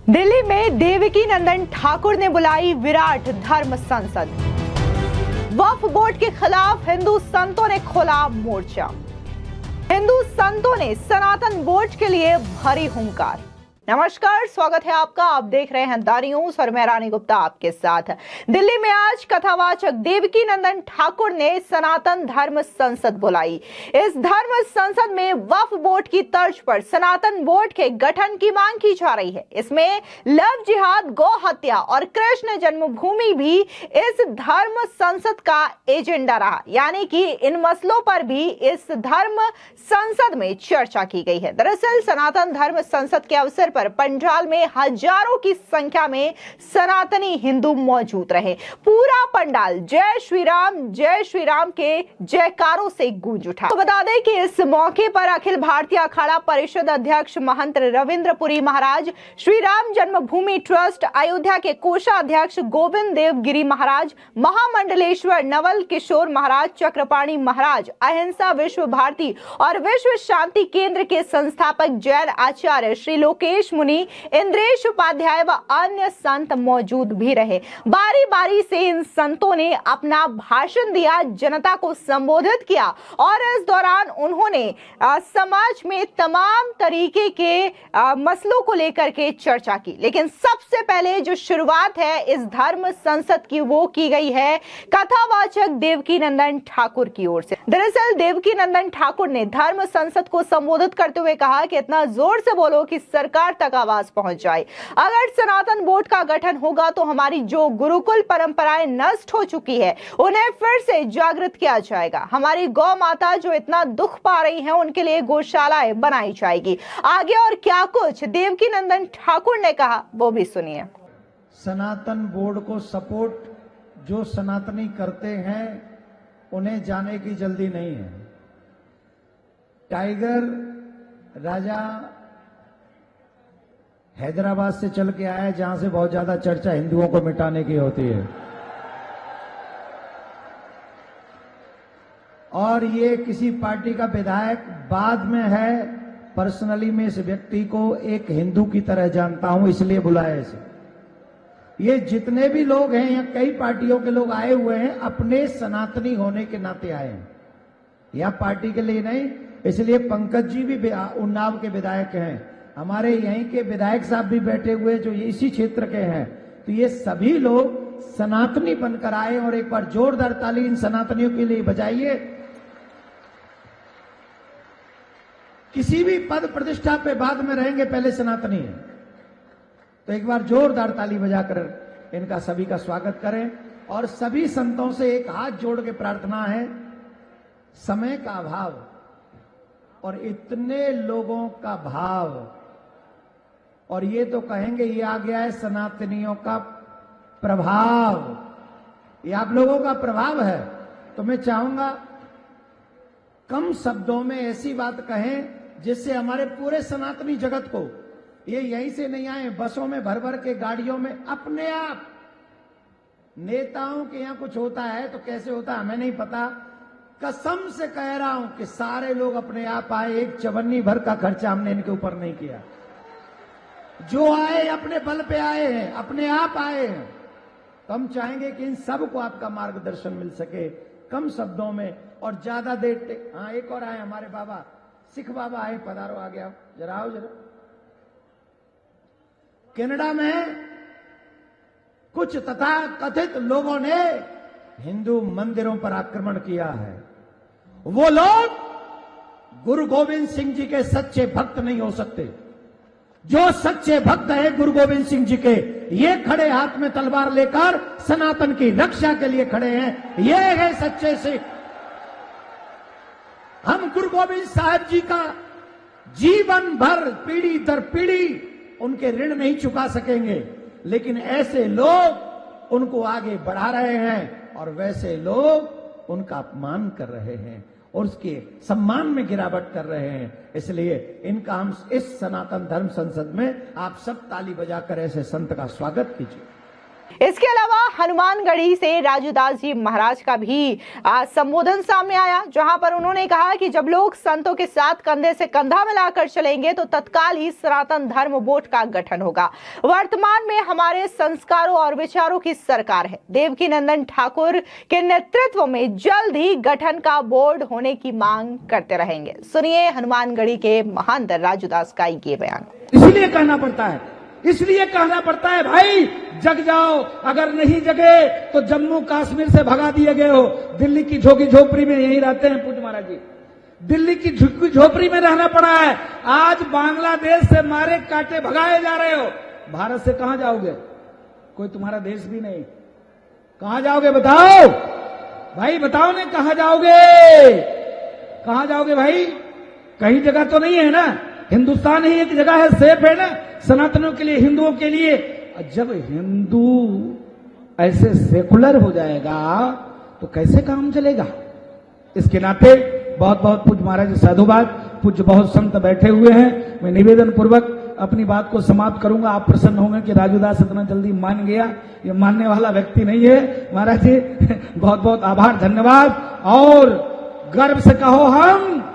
दिल्ली में देवकी नंदन ठाकुर ने बुलाई विराट धर्म संसद। वक्फ बोर्ड के खिलाफ हिंदू संतों ने खोला मोर्चा। हिंदू संतों ने सनातन बोर्ड के लिए भरी हुंकार। नमस्कार, स्वागत है आपका। आप देख रहे हैं द न्यूज और मैं रानी गुप्ता आपके साथ। दिल्ली में आज कथावाचक देवकी नंदन ठाकुर ने सनातन धर्म संसद बुलाई। इस धर्म संसद में वक्फ बोर्ड की तर्ज पर सनातन बोर्ड के गठन की मांग की जा रही है। इसमें लव जिहाद, गौ हत्या और कृष्ण जन्मभूमि भी इस धर्म संसद का एजेंडा रहा, यानी कि इन मसलों पर भी इस धर्म संसद में चर्चा की गई है। दरअसल सनातन धर्म संसद के अवसर पर पंडाल में हजारों की संख्या में सनातनी हिंदू मौजूद रहे। पूरा पंडाल जय श्री राम के जयकारों से गूंज उठा। तो बता दें कि इस मौके पर अखिल भारतीय अखाड़ा परिषद अध्यक्ष महंत रविंद्रपुरी महाराज, श्री राम जन्मभूमि ट्रस्ट अयोध्या के कोषाध्यक्ष गोविंद देव गिरी महाराज, महामंडलेश्वर नवल किशोर महाराज, चक्रपाणी महाराज, अहिंसा विश्व भारती और विश्व शांति केंद्र के संस्थापक जैन आचार्य श्री लोकेश मुनि, इंद्रेश उपाध्याय व अन्य संत मौजूद भी रहे। बारी बारी से इन संतों ने अपना भाषण दिया, जनता को संबोधित किया और इस दौरान उन्होंने समाज में तमाम तरीके के मसलों को लेकर के चर्चा की। लेकिन सबसे पहले जो शुरुआत है इस धर्म संसद की वो की गई है कथावाचक देवकी नंदन ठाकुर की ओर से। दरअसल देवकी नंदन ठाकुर ने धर्म संसद को संबोधित करते हुए कहा कि इतना जोर से बोलो कि सरकार तक आवाज पहुंच जाए। अगर सनातन बोर्ड का गठन होगा तो हमारी जो गुरुकुल परंपराएं नष्ट हो चुकी है उन्हें फिर से जागृत किया जाएगा। हमारी गौ माता जो इतना दुख पा रही हैं उनके लिए गौशालाएं बनाई जाएगी। आगे और क्या कुछ देवकी नंदन ठाकुर ने कहा वो भी सुनिए। सनातन बोर्ड को सपोर्ट जो सनातनी करते हैं उन्हें जाने की जल्दी नहीं है। टाइगर राजा हैदराबाद से चल के आया, जहां से बहुत ज्यादा चर्चा हिंदुओं को मिटाने की होती है। और ये किसी पार्टी का विधायक बाद में है। पर्सनली मैं इस व्यक्ति को एक हिंदू की तरह जानता हूं, इसलिए बुलाया इसे। ये जितने भी लोग हैं, या कई पार्टियों के लोग आए हुए हैं, अपने सनातनी होने के नाते आए हैं, या पार्टी के लिए नहीं। इसलिए पंकज जी भी उन्नाव के विधायक हैं, हमारे यहीं के विधायक साहब भी बैठे हुए जो इसी क्षेत्र के हैं। तो ये सभी लोग सनातनी बनकर आए, और एक बार जोरदार ताली इन सनातनियों के लिए बजाइए। किसी भी पद प्रतिष्ठा पे बाद में रहेंगे, पहले सनातनी है। तो एक बार जोरदार ताली बजाकर इनका सभी का स्वागत करें। और सभी संतों से एक हाथ जोड़ के प्रार्थना है, समय का अभाव और इतने लोगों का भाव, और ये तो कहेंगे ये आ गया है सनातनियों का प्रभाव, ये आप लोगों का प्रभाव है। तो मैं चाहूंगा कम शब्दों में ऐसी बात कहें जिससे हमारे पूरे सनातनी जगत को, ये यहीं से नहीं आए, बसों में भर भर के, गाड़ियों में, अपने आप। नेताओं के यहां कुछ होता है तो कैसे होता है हमें नहीं पता। कसम से कह रहा हूं कि सारे लोग अपने आप आए, एक चवन्नी भर का खर्चा हमने इनके ऊपर नहीं किया। जो आए अपने बल पे आए हैं, अपने आप आए हैं। तो हम चाहेंगे कि इन सबको आपका मार्गदर्शन मिल सके कम शब्दों में और ज्यादा देर। हाँ, एक और आए हमारे बाबा, सिख बाबा आए, पधारो, आ गया, जरा आओ जरा। कनाडा में कुछ तथाकथित लोगों ने हिंदू मंदिरों पर आक्रमण किया है। वो लोग गुरु गोविंद सिंह जी के सच्चे भक्त नहीं हो सकते। जो सच्चे भक्त हैं गुरु गोविंद सिंह जी के, ये खड़े हाथ में तलवार लेकर सनातन की रक्षा के लिए खड़े हैं। ये है सच्चे सिख। हम गुरु गोविंद साहब जी का जीवन भर पीढ़ी दर पीढ़ी उनके ऋण नहीं चुका सकेंगे, लेकिन ऐसे लोग उनको आगे बढ़ा रहे हैं और वैसे लोग उनका अपमान कर रहे हैं और उसके सम्मान में गिरावट कर रहे हैं। इसलिए इनका हम इस सनातन धर्म संसद में आप सब ताली बजाकर ऐसे संत का स्वागत कीजिए। इसके अलावा हनुमानगढ़ी से राजूदास जी महाराज का भी संबोधन सामने आया, जहां पर उन्होंने कहा कि जब लोग संतों के साथ कंधे से कंधा मिलाकर चलेंगे तो तत्काल ही सनातन धर्म बोर्ड का गठन होगा। वर्तमान में हमारे संस्कारों और विचारों की सरकार है। देवकीनंदन ठाकुर के नेतृत्व में जल्द ही गठन का बोर्ड होने की मांग करते रहेंगे। सुनिए हनुमानगढ़ी के महंत राजूदास का ये बयान। इसलिए कहना पड़ता है भाई जग जाओ, अगर नहीं जगे तो जम्मू कश्मीर से भगा दिए गए हो। दिल्ली की झोगी झोपड़ी में यही रहते हैं पूज्य महाराज जी, दिल्ली की झुग्गी झोपड़ी में रहना पड़ा है। आज बांग्लादेश से मारे काटे भगाए जा रहे हो। भारत से कहां जाओगे? कोई तुम्हारा देश भी नहीं। कहां जाओगे बताओ भाई, बताओ ने कहां जाओगे भाई? कहीं जगह तो नहीं है ना। हिंदुस्तान ही एक जगह है, सेफ है ना सनातनों के लिए, हिंदुओं के लिए। जब हिंदू ऐसे सेकुलर हो जाएगा तो कैसे काम चलेगा? इसके नाते बहुत बहुत पूज्य महाराज साधुवाद, पूज्य बहुत संत बैठे हुए हैं। मैं निवेदन पूर्वक अपनी बात को समाप्त करूंगा। आप प्रसन्न होंगे कि राजूदास इतना जल्दी मान गया। ये मानने वाला व्यक्ति नहीं है। महाराज जी बहुत बहुत आभार, धन्यवाद। और गर्व से कहो हम।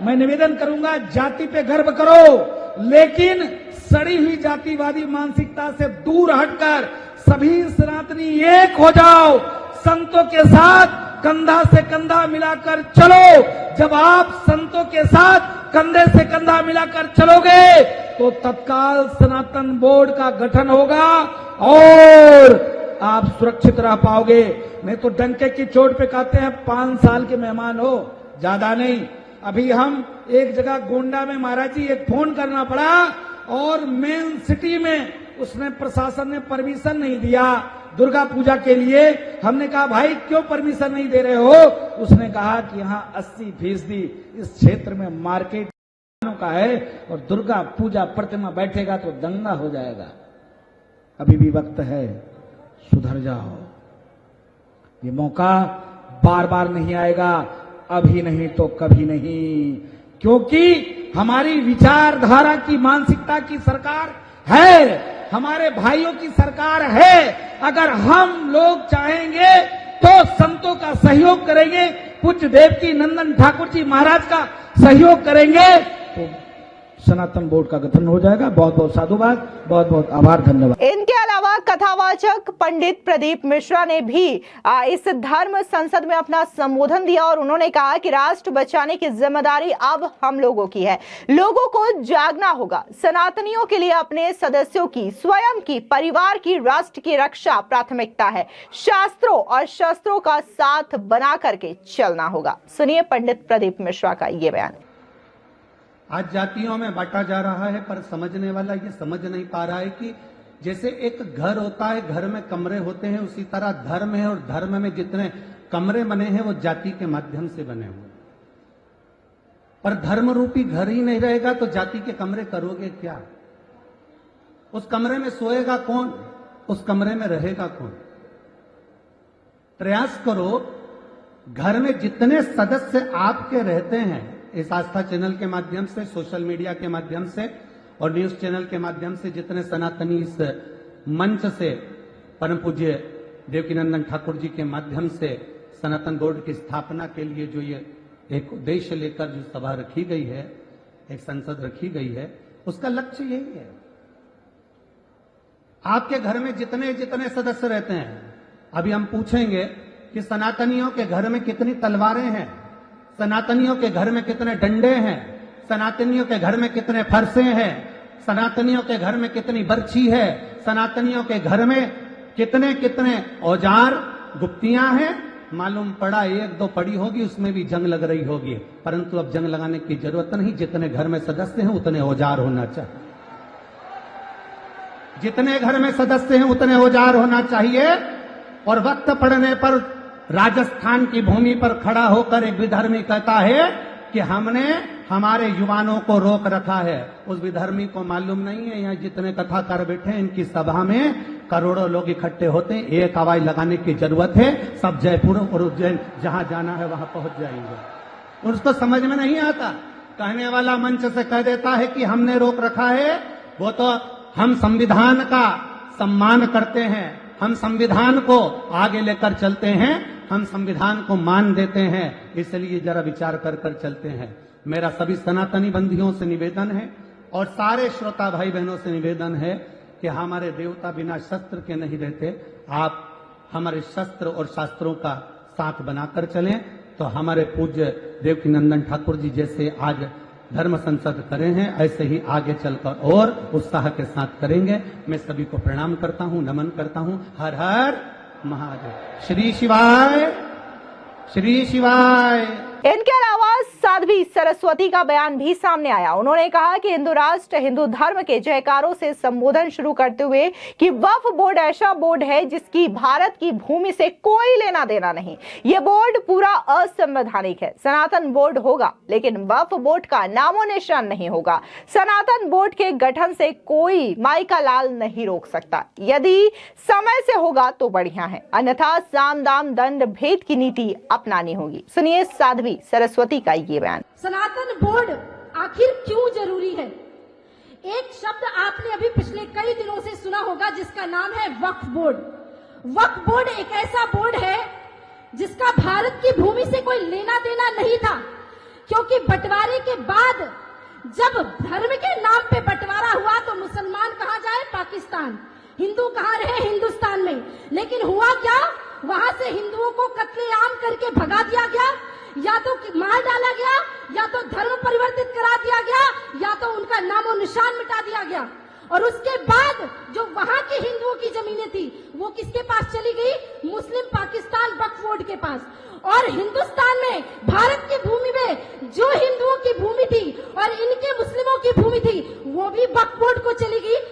मैं निवेदन करूंगा, जाति पे गर्व करो, लेकिन सड़ी हुई जातिवादी मानसिकता से दूर हटकर सभी सनातनी एक हो जाओ। संतों के साथ कंधा से कंधा मिलाकर चलो। जब आप संतों के साथ कंधे से कंधा मिलाकर चलोगे तो तत्काल सनातन बोर्ड का गठन होगा और आप सुरक्षित रह पाओगे। नहीं तो डंके की चोट पे कहते हैं 5 साल के मेहमान हो, ज्यादा नहीं। अभी हम एक जगह गोंडा में महाराज जी एक फोन करना पड़ा और मेन सिटी में उसने प्रशासन ने परमिशन नहीं दिया दुर्गा पूजा के लिए। हमने कहा भाई क्यों परमिशन नहीं दे रहे हो? उसने कहा कि यहाँ 80% इस क्षेत्र में मार्केट का है और दुर्गा पूजा प्रतिमा बैठेगा तो दंगा हो जाएगा। अभी भी वक्त है, सुधर जाओ। ये मौका बार बार नहीं आएगा, अभी नहीं तो कभी नहीं, क्योंकि हमारी विचारधारा की मानसिकता की सरकार है, हमारे भाइयों की सरकार है। अगर हम लोग चाहेंगे तो संतों का सहयोग करेंगे, पूज्य देवकीनंदन ठाकुर जी महाराज का सहयोग करेंगे तो सनातन बोर्ड का गठन हो जाएगा। बहुत बहुत साधुवाद, बहुत बहुत आभार, धन्यवाद। इनके अलावा कथावाचक पंडित प्रदीप मिश्रा ने भी इस धर्म संसद में अपना संबोधन दिया और उन्होंने कहा कि राष्ट्र बचाने की जिम्मेदारी अब हम लोगों की है। लोगों को जागना होगा। सनातनियों के लिए अपने सदस्यों की, स्वयं की, परिवार की, राष्ट्र की रक्षा प्राथमिकता है। शास्त्रों और शस्त्रों का साथ बना करके चलना होगा। सुनिए पंडित प्रदीप मिश्रा का ये बयान। आज जातियों में बांटा जा रहा है, पर समझने वाला ये समझ नहीं पा रहा है कि जैसे एक घर होता है, घर में कमरे होते हैं, उसी तरह धर्म है और धर्म में जितने कमरे बने हैं वो जाति के माध्यम से बने हुए। पर धर्म रूपी घर ही नहीं रहेगा तो जाति के कमरे करोगे क्या? उस कमरे में सोएगा कौन? उस कमरे में रहेगा कौन? प्रयास करो, घर में जितने सदस्य आपके रहते हैं, इस आस्था चैनल के माध्यम से, सोशल मीडिया के माध्यम से और न्यूज चैनल के माध्यम से जितने सनातनी इस मंच से परम पूज्य देवकीनंदन ठाकुर जी के माध्यम से सनातन बोर्ड की स्थापना के लिए जो ये एक उद्देश्य लेकर जो सभा रखी गई है, एक संसद रखी गई है, उसका लक्ष्य यही है। आपके घर में जितने जितने सदस्य रहते हैं, अभी हम पूछेंगे कि सनातनियों के घर में कितनी तलवारें हैं, सनातनियों के घर में कितने डंडे हैं, सनातनियों के घर में कितने फरसे हैं, सनातनियों के घर में कितनी बर्छी है, सनातनियों के घर में कितने कितने औजार, गुप्तियां हैं। मालूम पड़ा 1-2 पड़ी होगी, उसमें भी जंग लग रही होगी, परंतु अब जंग लगाने की जरूरत नहीं। जितने घर में सदस्य हैं उतने औजार होना चाहिए, जितने घर में सदस्य हैं उतने औजार होना चाहिए। और वक्त पड़ने पर राजस्थान की भूमि पर खड़ा होकर एक विधर्मी कहता है कि हमने हमारे युवाओं को रोक रखा है। उस विधर्मी को मालूम नहीं है यहाँ जितने कथाकार बैठे हैं, इनकी सभा में करोड़ों लोग इकट्ठे होते हैं। एक आवाज लगाने की जरूरत है, सब जयपुर और उज्जैन जहां जाना है वहां पहुंच जाएंगे। उसको समझ में नहीं आता कहने वाला मंच से कह देता है कि हमने रोक रखा है, वो तो हम संविधान का सम्मान करते हैं, हम संविधान को आगे लेकर चलते हैं, हम संविधान को मान देते हैं, इसलिए जरा विचार कर कर चलते हैं। मेरा सभी सनातनी बंधियों से निवेदन है और सारे श्रोता भाई बहनों से निवेदन है कि हमारे देवता बिना शस्त्र के नहीं रहते। आप हमारे शस्त्र और शास्त्रों का साथ बनाकर चलें तो हमारे पूज्य देवकीनंदन ठाकुर जी जैसे आज धर्म संसद करे हैं, ऐसे ही आगे चलकर और उत्साह के साथ करेंगे। मैं सभी को प्रणाम करता हूं, नमन करता हूं। हर हर महादेव। श्री शिवाय, श्री शिवाय। इनके अलावा साध्वी सरस्वती का बयान भी सामने आया। उन्होंने कहा कि हिंदू राष्ट्र हिंदू धर्म के जयकारों से संबोधन शुरू करते हुए कि वक्फ बोर्ड ऐसा बोर्ड है जिसकी भारत की भूमि से कोई लेना देना नहीं। ये बोर्ड पूरा असंवैधानिक है। सनातन बोर्ड होगा लेकिन वक्फ बोर्ड का नामो निशान नहीं होगा। सनातन बोर्ड के गठन से कोई माई का लाल नहीं रोक सकता। यदि समय से होगा तो बढ़िया है, अन्यथा साम दाम दंड भेद की नीति अपनानी होगी। सुनिए साध्वी सरस्वती का ये बयान। सनातन बोर्ड आखिर क्यों जरूरी है? एक शब्द आपने अभी पिछले कई दिनों से सुना होगा जिसका नाम है वक्फ बोर्ड। वक्फ बोर्ड एक ऐसा बोर्ड है जिसका भारत की भूमि से कोई लेना देना नहीं था, क्योंकि बंटवारे के बाद जब धर्म के नाम पे बंटवारा हुआ तो मुसलमान कहाँ जाए? पाकिस्तान। हिंदू कहाँ रहे? हिंदुस्तान में। लेकिन हुआ क्या? वहां से हिंदुओं को कत्लेआम करके भगा दिया गया, या तो मार डाला गया, या तो धर्म परिवर्तित करा दिया गया, या तो उनका नामो निशान मिटा दिया गया। और उसके बाद जो वहां के हिंदुओं की जमीनें थी वो किसके पास चली गई? मुस्लिम पाकिस्तान वक्फ बोर्ड के पास। और हिंदुस्तान में भारत की भूमि में जो हिंदुओं की भूमि थी और इनके मुस्लिमों की भूमि थी वो भी वक्फ बोर्ड को चली गई।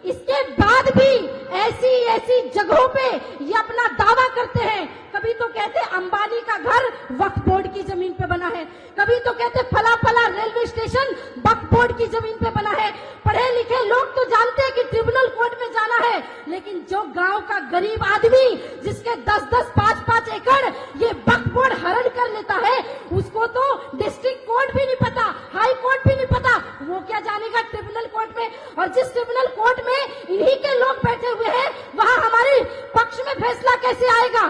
इसके बाद भी ऐसी ऐसी जगहों पे ये अपना दावा करते हैं। कभी तो कहते अंबानी का घर वक्फ बोर्ड की जमीन पे बना है, कभी तो कहते फला फला रेलवे स्टेशन वक्फ बोर्ड की जमीन पे बना है। पढ़े लिखे लोग तो जानते हैं कि ट्रिब्यूनल कोर्ट में जाना है, लेकिन जो गांव का गरीब आदमी जिसके 10-10, 5-5 एकड़ ये वक्फ बोर्ड हरण कर लेता है, उसको तो डिस्ट्रिक्ट कोर्ट भी नहीं पता, हाई कोर्ट भी नहीं पता, वो क्या जानेगा ट्रिब्यूनल कोर्ट में। और जिस ट्रिब्यूनल कोर्ट में इन्हीं के लोग बैठे हुए हैं वहां हमारे पक्ष में फैसला कैसे आएगा?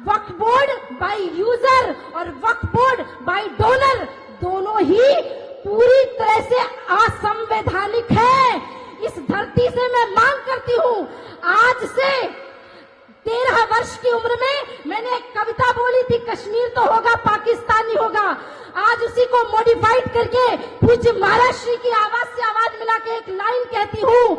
वक्फ बोर्ड बाय यूजर और वक्फ बोर्ड बाय डोनर दोनों ही पूरी तरह से असंवैधानिक है। इस धरती से मैं मांग करती हूँ, आज से 13 वर्ष की उम्र में मैंने एक कविता बोली थी, कश्मीर तो होगा पाकिस्तानी होगा। आज उसी को मॉडिफाइड करके पूज्य महाराज श्री की आवाज से आवाज मिला के एक लाइन कहती हूँ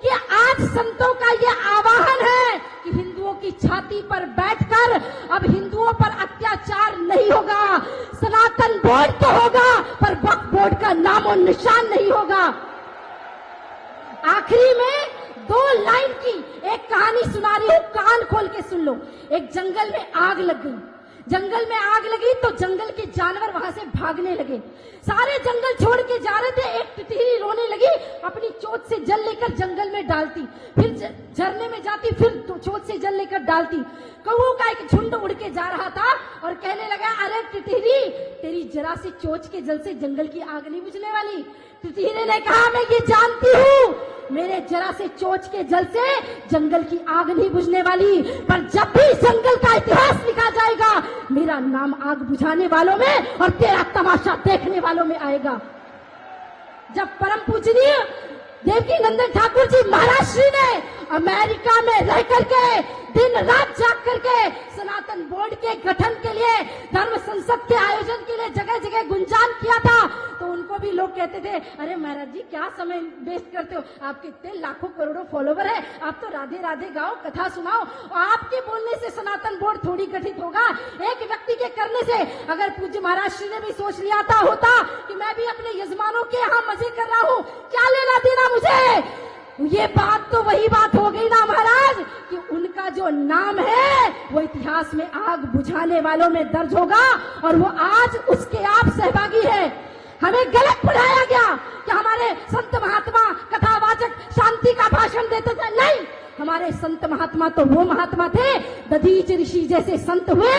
कि आज संतों का ये आह्वान है कि हिंदुओं की छाती पर बैठकर अब हिंदुओं पर अत्याचार नहीं होगा। सनातन बोर्ड तो होगा पर वक्फ बोर्ड का नामो निशान नहीं होगा। आखिरी में 2 लाइन की एक कहानी सुना रही हूँ, कान खोल के सुन लो। एक जंगल में आग लग गई। जंगल में आग लगी तो जंगल के जानवर वहां से भागने लगे। सारे जंगल छोड़ के जा रहे थे। एक तितली रोने लगी, अपनी चोंच से जल लेकर जंगल में डालती, फिर झरने में जाती, फिर चोंच से जल लेकर डालती। कौओं का एक झुंड उड़ के जा रहा था और कहने लगा, अरे तितली, तेरी जरा सी चोंच के जल से जंगल की आग नहीं बुझने वाली। तितली ने कहा, मैं ये जानती हूँ, मेरे जरा से चोंच के जल से जंगल की आग नहीं बुझने वाली, पर जब भी जंगल का इतिहास लिखा जाएगा मेरा नाम आग बुझाने वालों में और तेरा तमाशा देखने वालों में आएगा। जब परम पूजनीय देवकीनंदन ठाकुर जी महाराज श्री ने अमेरिका में रह करके दिन रात जाग करके सनातन बोर्ड के गठन के लिए, धर्म संसद के आयोजन के लिए जगह जगह गुंजान किया था, तो उनको भी लोग कहते थे, अरे महाराज जी क्या समय वेस्ट करते हो, आपके इतने लाखों करोड़ों फॉलोवर है, आप तो राधे राधे गाओ, कथा सुनाओ। और आपके बोलने से सनातन बोर्ड थोड़ी गठित होगा, एक व्यक्ति के करने से। अगर पूज्य महाराज श्री ने भी सोच लिया होता कि मैं भी अपने यजमानों के यहाँ मजे कर रहा हूँ, क्या लेना देना मुझे। ये बात तो वही बात हो गई ना महाराज कि उनका जो नाम है वो इतिहास में आग बुझाने वालों में दर्ज होगा और वो आज उसके आप सहभागी है। हमें गलत पढ़ाया गया कि हमारे संत महात्मा कथावाचक शांति का भाषण देते थे। नहीं, हमारे संत महात्मा तो वो महात्मा थे, दधीच ऋषि जैसे संत हुए,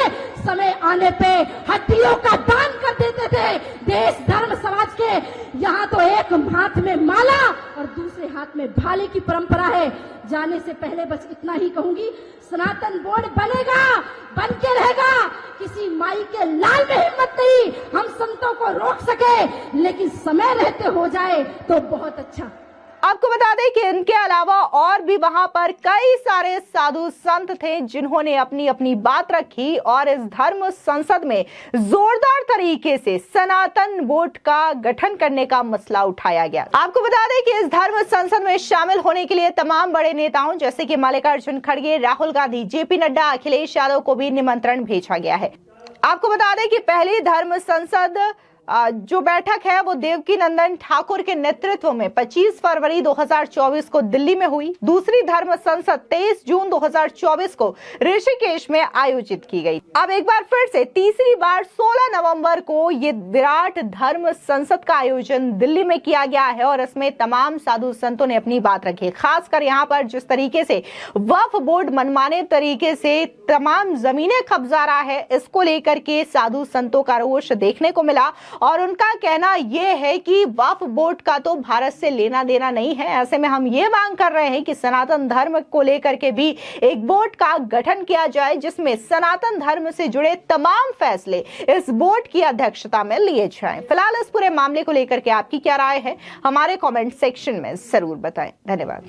समय आने पे हड्डियों का दान कर देते थे। देश धर्म समाज के यहाँ तो एक हाथ में माला और दूसरे हाथ में भाले की परंपरा है। जाने से पहले बस इतना ही कहूंगी, सनातन बोर्ड बनेगा, बन के रहेगा। किसी माई के लाल में हिम्मत नहीं हम संतों को रोक सके, लेकिन समय रहते हो जाए तो बहुत अच्छा। आपको बता दें कि इनके अलावा और भी वहां पर कई सारे साधु संत थे जिन्होंने अपनी अपनी बात रखी और इस धर्म संसद में जोरदार तरीके से सनातन बोर्ड का गठन करने का मसला उठाया गया। आपको बता दें कि इस धर्म संसद में शामिल होने के लिए तमाम बड़े नेताओं जैसे कि मल्लिकार्जुन खड़गे, राहुल गांधी, जेपी नड्डा, अखिलेश यादव को भी निमंत्रण भेजा गया है। आपको बता दें कि पहली धर्म संसद जो बैठक है वो देवकी नंदन ठाकुर के नेतृत्व में 25 फरवरी 2024 को दिल्ली में हुई। दूसरी धर्म संसद 23 जून 2024 को ऋषिकेश में आयोजित की गई। अब एक बार फिर से तीसरी बार 16 नवंबर को ये विराट धर्म संसद का आयोजन दिल्ली में किया गया है और इसमें तमाम साधु संतों ने अपनी बात रखी। खासकर यहाँ पर जिस तरीके से वक्फ बोर्ड मनमाने तरीके से तमाम जमीनें कब्जा रहा है, इसको लेकर के साधु संतों का रोष देखने को मिला और उनका कहना यह है कि वक्फ बोर्ड का तो भारत से लेना देना नहीं है। ऐसे में हम ये मांग कर रहे हैं कि सनातन धर्म को लेकर के भी एक बोर्ड का गठन किया जाए जिसमें सनातन धर्म से जुड़े तमाम फैसले इस बोर्ड की अध्यक्षता में लिए जाएं। फिलहाल इस पूरे मामले को लेकर के आपकी क्या राय है, हमारे कमेंट सेक्शन में जरूर बताएं। धन्यवाद।